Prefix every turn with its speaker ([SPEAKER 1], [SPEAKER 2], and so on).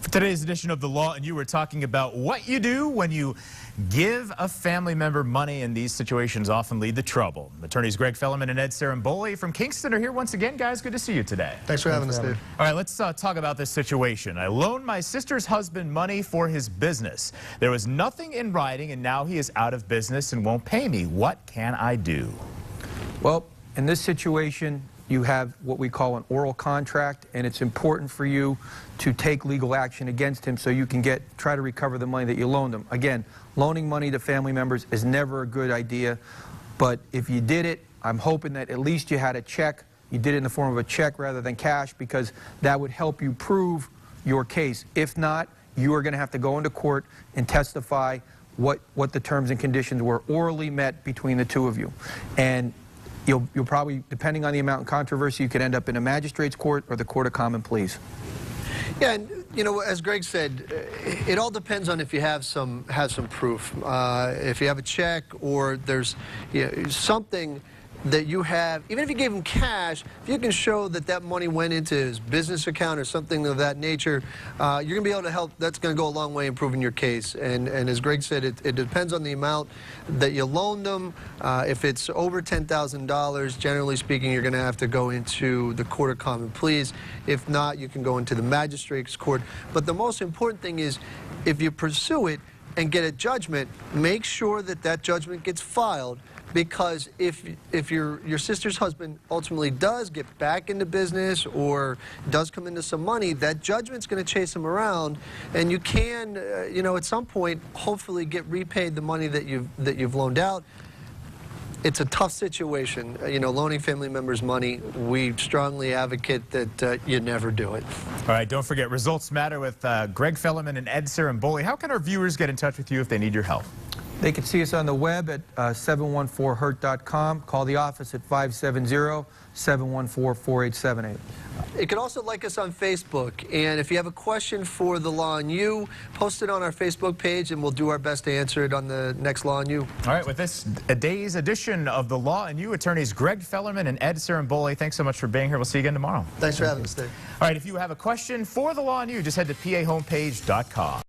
[SPEAKER 1] For today's edition of The Law and You, we're talking about what you do when you give a family member money, and these situations often lead to trouble. Attorneys Greg Fellerman and Ed Saramboli from Kingston are here once again. Guys, good to see you today.
[SPEAKER 2] Thanks for having us, Dave.
[SPEAKER 1] All right, let's talk about this situation. I loaned my sister's husband money for his business. There was nothing in writing, and now he is out of business and won't pay me. What can I do?
[SPEAKER 3] Well, in this situation, you have what we call an oral contract, and it's important for you to take legal action against him so you can try to recover the money that you loaned him. Again, loaning money to family members is never a good idea, but if you did it, I'm hoping that at least you had a check. You did it in the form of a check rather than cash, because that would help you prove your case. If not, you are going to have to go into court and testify what the terms and conditions were orally met between the two of you. And You'll probably, depending on the amount of controversy, you could end up in a magistrate's court or the court of common pleas.
[SPEAKER 2] Yeah, and you know, as Greg said, it all depends on if you have some proof. If you have a check or there's something that you have, even if you gave him cash, if you can show that that money went into his business account or something of that nature, you're going to be able to help. That's going to go a long way in proving your case. And as Greg said, it depends on the amount that you loaned them. If it's over $10,000, generally speaking, you're going to have to go into the court of common pleas. If not, you can go into the magistrate's court. But the most important thing is, if you pursue it and get a judgment, make sure that that judgment gets filed. Because if your sister's husband ultimately does get back into business or does come into some money, that judgment's going to chase him around, and you can, at some point, hopefully get repaid the money that you've loaned out. It's a tough situation, loaning family members money. We strongly advocate that you never do it.
[SPEAKER 1] All right, don't forget, results matter with Greg Fellerman and Ed Saramboli. How can our viewers get in touch with you if they need your help?
[SPEAKER 3] They can see us on the web at 714hurt.com. Call the office at 570-714-4878.
[SPEAKER 2] You can also like us on Facebook, and if you have a question for The Law and You, post it on our Facebook page, and we'll do our best to answer it on the next Law and You.
[SPEAKER 1] All right, with this day's edition of The Law and You, attorneys Greg Fellerman and Ed Saramboli, thanks so much for being here. We'll see you again tomorrow.
[SPEAKER 2] Thanks for having us, Dave.
[SPEAKER 1] All right, if you have a question for The Law and You, just head to PAHomepage.com.